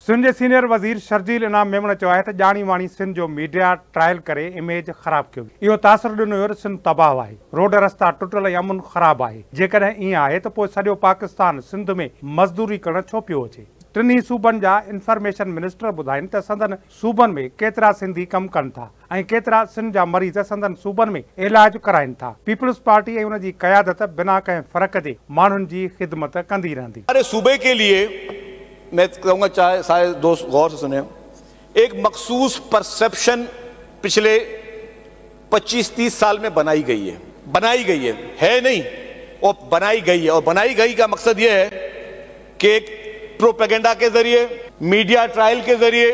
सिंध जे senior वज़ीर शर्जील इनाम मेमण चयो आहे त ॼाणी वाणी सिंध जो मीडिया ट्रायल करे इमेज ख़राब कयो। इहो तासुर ॾिनो वियो त सिंध तबाह आहे, रोड रस्ता टुटल ऐं अमन ख़राब आहे। जेकॾहिं ईअं आहे त पोइ सॼो पाकिस्तान सिंध में मज़दूरी करण छो पियो अचे। टिनी सूबनि जा इंफॉर्मेशन मिनिस्टर ॿुधाइनि त संदन सूबनि में केतिरा सिंधी कमु कनि था ऐं केतिरा सिंध जा मरीज़ संदन सूबनि में इलाज कराइनि था। पीपल्स पार्टी ऐं उन जी क़यादत बिना कंहिं फ़र्क़ जे माण्हुनि जी ख़िदमत कंदी रहंदी। हमारे सूबे के लिए मैं कहूँगा, चाहे सारे दोस्त गौर से सुने, एक मखसूस परसेप्शन पिछले 25-30 साल में बनाई गई है नहीं, और बनाई गई है। और बनाई गई का मकसद ये है कि एक प्रोपेगेंडा के जरिए, मीडिया ट्रायल के जरिए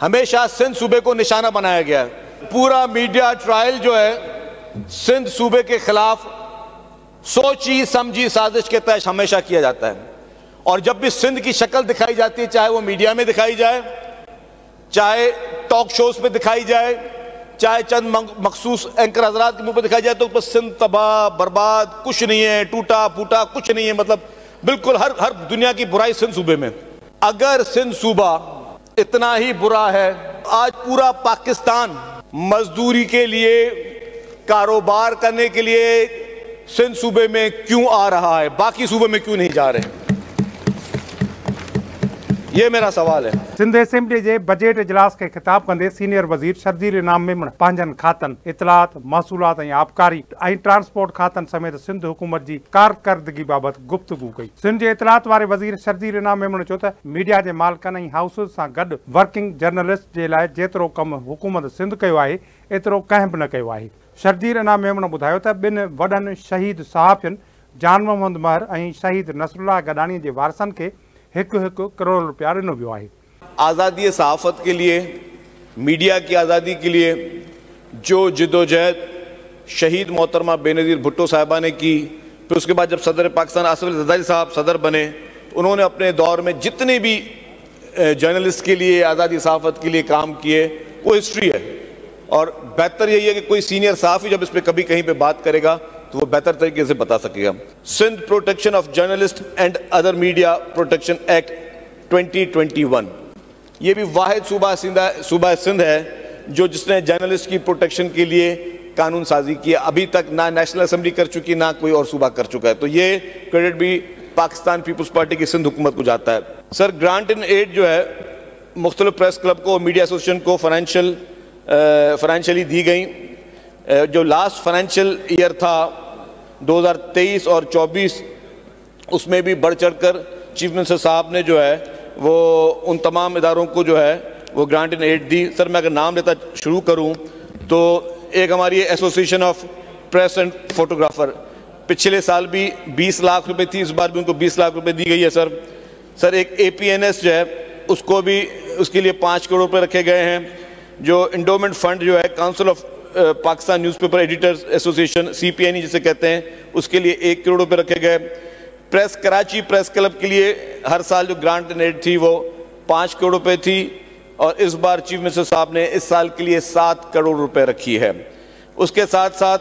हमेशा सिंध सूबे को निशाना बनाया गया है। पूरा मीडिया ट्रायल जो है सिंध सूबे के खिलाफ सोची समझी साजिश के तहत हमेशा किया जाता है। और जब भी सिंध की शक्ल दिखाई जाती है, चाहे वो मीडिया में दिखाई जाए, चाहे टॉक शोज पे दिखाई जाए, चाहे चंद मखसूस एंकर हजरात के मुंह पे दिखाई जाए, तो बस सिंध तबाह बर्बाद, कुछ नहीं है, टूटा फूटा कुछ नहीं है। मतलब बिल्कुल हर दुनिया की बुराई सिंध सूबे में। अगर सिंध सूबा इतना ही बुरा है, आज पूरा पाकिस्तान मजदूरी के लिए, कारोबार करने के लिए सिंध सूबे में क्यों आ रहा है, बाकी सूबे में क्यों नहीं जा रहे? ये मेरा सवाल है। सिंध असेंबली जे बजट इजलास के खिताब कंदे सीनियर वज़ीर शर्जील इनाम मेमण पंहिंजनि खातनि इतलात, महसूलात ऐं आबकारी ऐं ट्रांसपोर्ट खातनि समेत सिंध हुकूमत जी कारकर्दगी बाबति गुफ्तगू कई। सिंध जे इतलात वारे वज़ीर शर्जील इनाम मेमण चयो त मीडिया जे मालिकनि ऐं हाउसिस सां गॾु वर्किंग जर्नलिस्ट जे लाइ जेतिरो कमु हुकूमत सिंध कयो आहे, एतिरो कंहिं बि न कयो आहे। शर्जील इनाम मेमण ॿुधायो त ॿिनि वॾनि शहीद सहाफ़ियुनि जान मोहम्मद महर ऐं शहीद नसरुल्लाह गडानी जे वारसनि खे 1 करोड़ रुपया ॾिनो वियो आहे। आज़ादी सहाफ़त के लिए, मीडिया की आज़ादी के लिए जो जिदोजहद शहीद मोहतरमा बेनज़ीर भुट्टो साहिबा ने की, फिर उसके बाद जब सदर पाकिस्तान आसिफ अली ज़रदारी साहब सदर बने, उन्होंने अपने दौर में जितने भी जर्नलिस्ट के लिए, आज़ादी सहाफ़त के लिए काम किए, वो हिस्ट्री है। और बेहतर यही है कि कोई सीनियर सहाफ़ी जब इस पर कभी कहीं पे बात करेगा तो वो बेहतर तरीके से बता सकेगा। Sindh protection of journalist and other media protection act 2021, ये भी वाहिद सूबा सिंध है जो जिसने जर्नलिस्ट की प्रोटेक्शन के लिए कानून साजी किया। अभी तक ना नेशनल असेंबली कर चुकी, ना कोई और सूबा कर चुका है। तो ये क्रेडिट भी पाकिस्तान पीपल्स पार्टी की सिंध हुकूमत को जाता है। सर, ग्रांट इन एड जो है मुख्तलिफ प्रेस क्लब को, मीडिया एसोसिएशन को फाइनेंशियली दी गई। जो लास्ट फाइनेंशियल ईयर था 2023 और 24, उसमें भी बढ़ चढ़ कर चीफ मिनिस्टर साहब ने जो है वो उन तमाम इदारों को जो है वो ग्रांट इन एड दी। सर, मैं अगर नाम लेता शुरू करूं तो एक हमारी association of press and photographer, पिछले साल भी 20 लाख रुपए थी, इस बार भी उनको 20 लाख रुपए दी गई है। सर एक APNS जो है उसको भी, उसके लिए 5 करोड़ रुपए रखे गए हैं। जो इंडोमेंट फंड जो है council of Pakistan newspaper editors association CPNE जिसे कहते हैं, उसके लिए 1 करोड़ रुपए रखे गए। प्रेस कराची प्रेस क्लब के लिए हर साल जो ग्रांट इन एड थी वो 5 करोड़ रुपए थी, और इस बार चीफ मिनिस्टर साहब ने इस साल के लिए 7 करोड़ रुपए रखी है। उसके साथ साथ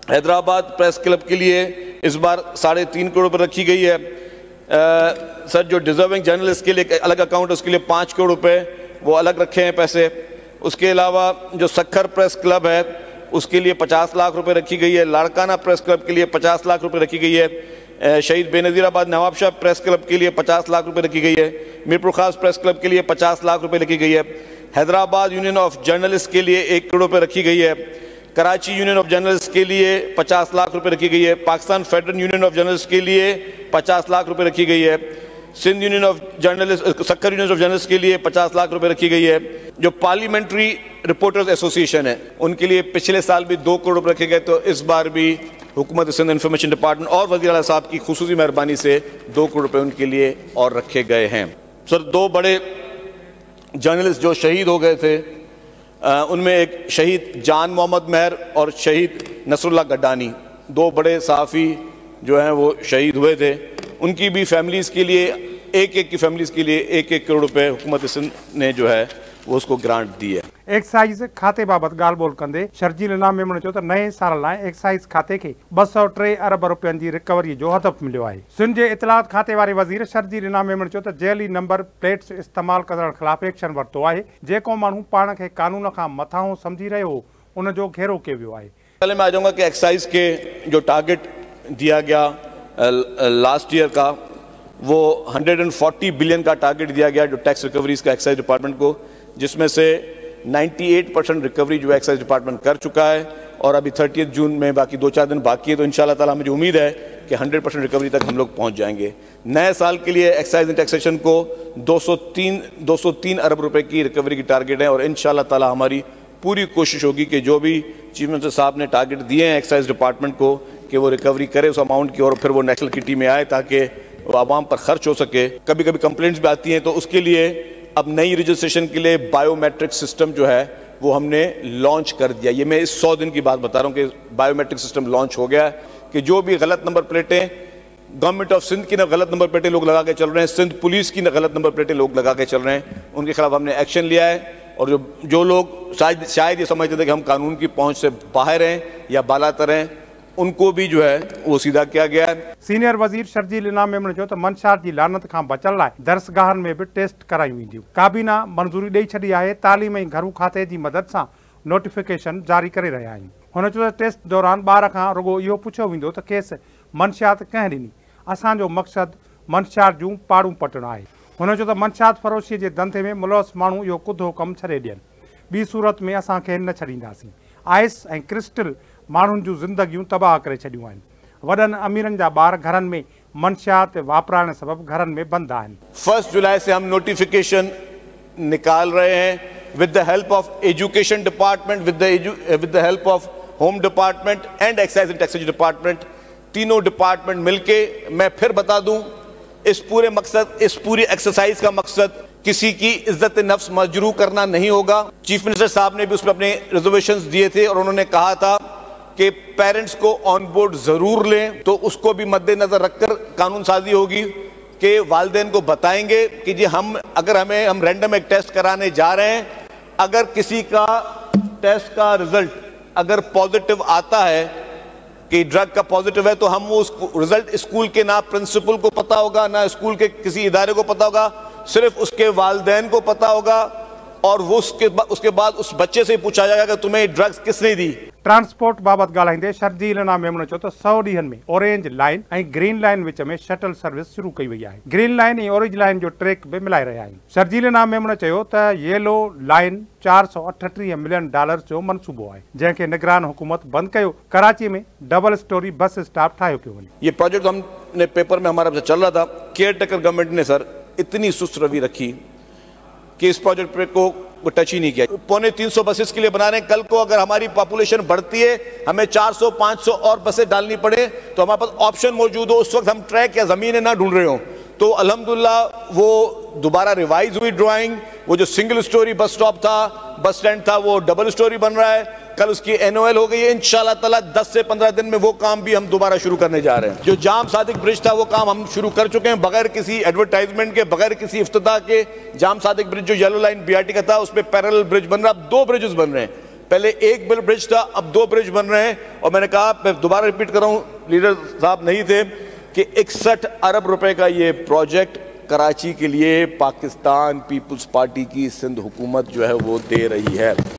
हैदराबाद प्रेस क्लब के लिए इस बार 3.5 करोड़ रुपए रखी गई है। सर, जो डिजर्विंग जर्नलिस्ट के लिए अलग अकाउंट है, उसके लिए 5 करोड़ रुपए वो अलग रखे हैं पैसे। उसके अलावा जो सखर प्रेस क्लब है उसके लिए 50 लाख रुपए रखी गई है। लाड़काना प्रेस क्लब के लिए 50 लाख रुपए रखी गई है। शहीद बेनज़ीराबाद नवाबशाह प्रेस क्लब के लिए 50 लाख रुपए रखी गई है। मीरपुर खास प्रेस क्लब के लिए 50 लाख रुपए रखी गई है। हैदराबाद यूनियन ऑफ जर्नलिस्ट के लिए 1 करोड़ रुपए रखी गई है। कराची यूनियन ऑफ जर्नलिस्ट के लिए 50 लाख रुपए रखी गई है। Pakistan federal union of journalist के लिए 50 लाख रुपए रखी गई है। Sindh union of journalist, Sukkur union of journalist के लिए 50 लाख रुपए रखी गई है। जो पार्लियामेंट्री रिपोर्टर्स एसोसिएशन है उनके लिए पिछले साल भी 2 करोड़ रुपए रखे गए, तो इस बार भी हुकूमत सिंध इंफॉर्मेशन डिपार्टमेंट और वज़ीर आला साहब की खुसूसी मेहरबानी से 2 करोड़ रुपए उनके लिए और रखे गए हैं। सर, 2 बड़े जर्नलिस्ट जो शहीद हो गए थे, उनमें एक शहीद जान मोहम्मद महर और शहीद नसरुल्लाह गडानी, 2 बड़े सहाफ़ी जो हैं वो शहीद हुए थे। उनकी भी फैमिलीज़ के लिए, एक की फैमिलीज़ के लिए 1-1 करोड़ रुपए हुकूमत सिंध ने जो है वो उसको ग्रांट दी है। एक्साइज खाते बाबत ॻाल्हि ॿोल कंदे शर्जील इनाम मेमण चयो त नए साल लाइ एक्साइज खाते खे 203 अरब रुपयनि जी रिकवरी जो हदफ़ मिलियो आहे। सिंध जे इतलात खाते वारे वज़ीर शर्जील इनाम मेमण चयो त जेली नंबर प्लेट्स इस्तेमालु करण ख़िलाफ़ एक्शन वरितो आहे। जेको माण्हू पाण खे कानून खां मथां सम्झी रहियो हो उन जो घेरो कयो वियो आहे। पहले मैं आ जाऊंगा कि एक्साइज के जो टारगेट दिया गया लास्ट ईयर का, वो 140 बिलियन का टारगेट दिया गया जो टैक्स रिकवरीज का एक्साइज डिपार्टमेंट को, जिसमें से 98% रिकवरी जो एक्साइज डिपार्टमेंट कर चुका है और अभी 30 जून में बाकी 2-4 दिन बाकी है। तो इंशाल्लाह ताला मुझे उम्मीद है कि 100% रिकवरी तक हम लोग पहुंच जाएंगे। नए साल के लिए एक्साइज एंड टैक्सेशन को 203 अरब रुपए की रिकवरी की टारगेट है और इंशाल्लाह ताला हमारी पूरी कोशिश होगी कि जो भी चीफ मिनिस्टर साहब ने टारगेट दिए हैं एक्साइज डिपार्टमेंट को कि वो रिकवरी करे उस अमाउंट की और फिर वो नेशनल किटी में आए ताकि वो आवाम पर खर्च हो सके। कभी कभी कंप्लेंट्स भी आती हैं, तो उसके लिए अब नई रजिस्ट्रेशन के लिए बायोमेट्रिक सिस्टम जो है वो हमने लॉन्च कर दिया। ये मैं इस 100 दिन की बात बता रहा हूँ कि बायोमेट्रिक सिस्टम लॉन्च हो गया है कि जो भी गलत नंबर प्लेटें गवर्नमेंट ऑफ सिंध की ना गलत नंबर प्लेटें लोग लगा के चल रहे हैं, सिंध पुलिस की ना गलत नंबर प्लेटें लोग लगा के चल रहे हैं, उनके खिलाफ हमने एक्शन लिया है। और जो लोग शायद ये समझते थे कि हम कानून की पहुंच से बाहर हैं या बालातर हैं, उनको भी जो है वो सीधा किया गया है। सीनियर वज़ीर शर्जील इनाम मेमण चयो त मंशार जी लानत खां बचण लाइ दरसगाहनि में बि टेस्ट करायूं वेंदियूं। काबीना मंज़ूरी ॾेई छॾी आहे। तालीम ऐं घरू खाते जी मदद सां नोटिफिकेशन जारी करे रहिया आहियूं। हुन चयो त टेस्ट दौरान ॿार खां रुॻो इहो पुछियो वेंदो त खेसि मंशियात कंहिं ॾिनी। असांजो मक़सदु मंशार जूं पाड़ूं पटणु आहे। हुन चयो त मंशात फरोशीअ जे धंधे में मुलवस माण्हू इहो कुदो कमु छॾे ॾियनि। ॿी सूरत में असांखे न छॾींदासीं। आइस ऐं क्रिस्टल माण्हुनि जूं ज़िंदगियूं तबाह करे छॾियूं आहिनि। वॾनि अमीरनि जा ॿार घरनि में मंशियात वापराइण सबबि घरनि में बंदि आहिनि। 1 जुलाई से हम नोटिफिकेशन निकाल रहे हैं with the help of education department, with the help of home department and excise and taxes department, तीनों डिपार्टमेंट मिलके। मैं फिर बता दूं, इस पूरी एक्सरसाइज का मकसद किसी की इज्जत नफ्स मजरू करना नहीं होगा। चीफ मिनिस्टर साहब ने भी उसमें अपने रिजर्वेशंस दिए थे और उन्होंने कहा था कि पेरेंट्स को ऑन बोर्ड जरूर लें, तो उसको भी मद्देनजर रखकर कानून साजी होगी कि वालिदैन को बताएंगे कि जी हम रैंडम एक टेस्ट कराने जा रहे हैं, अगर किसी का टेस्ट का रिजल्ट अगर पॉजिटिव आता है कि ड्रग का पॉजिटिव है, तो हम वो रिजल्ट स्कूल के ना प्रिंसिपल को पता होगा ना स्कूल के किसी इदारे को पता होगा, सिर्फ उसके वालिदैन को पता होगा और वो उसके बाद उस बच्चे से पूछा जाएगा कि तुम्हें ड्रग्स किसने दी। ट्रांसपोर्ट बाबत ॻाल्हाईंदे शर्जील इनाम मेमण चयो त 100 ॾींहनि में ऑरेंज लाइन ऐं ग्रीन लाइन विच में शटल सर्विस शुरू कई वई आहे। ग्रीन लाइन ऐं ऑरेंज लाइन जो ट्रैक बि मिलाए रहिया आहियूं। शर्जील इनाम मेमण चयो त येलो लाइन $438 मिलियन जो मनसूबो आहे, जंहिंखे निगरान हुकूमत बंदि कयो। कराची में डबल स्टोरी बस स्टॉप ठाहियो पियो वञे। ये प्रोजेक्ट हमने पेपर में हमारा चल रहा था। केयर टेकर गवर्नमेंट ने सर इतनी सुस्त रवि रखी कि इस प्रोजेक्ट पे को टच ही नहीं किया। 350 बसेस के लिए बना रहे हैं। कल को अगर हमारी पॉपुलेशन बढ़ती है, हमें 400-500 और बसें डालनी पड़े, तो हमारे पास ऑप्शन मौजूद हो, उस वक्त हम ट्रैक या जमीनें ना ढूंढ रहे हो। तो अल्हम्दुलिल्लाह वो दोबारा रिवाइज हुई ड्राइंग। वो जो सिंगल स्टोरी बस स्टॉप था, बस स्टैंड था, वो डबल स्टोरी बन रहा है। कल उसकी एनओएल हो गई है। इंशाल्लाह ताला 10 से 15 दिन में वो काम भी हम दोबारा शुरू करने जा रहे हैं। जो जाम सादिक ब्रिज था वो काम हम शुरू कर चुके हैं, बगैर किसी एडवर्टाइजमेंट के, बगैर किसी इफ्तिताह के। जाम सादिक ब्रिज जो येलो लाइन बीआरटी का था, उस पर पैरेलल ब्रिज बन रहा, अब 2 ब्रिजेस बन रहे हैं। पहले एक ब्रिज था, अब 2 ब्रिज बन रहे हैं। और मैंने कहा, मैं दोबारा रिपीट कर रहा हूँ, लीडर साहब नहीं थे, कि 61 अरब रुपए का ये प्रोजेक्ट कराची के लिए पाकिस्तान पीपुल्स पार्टी की सिंध हुकूमत जो है वो दे रही है।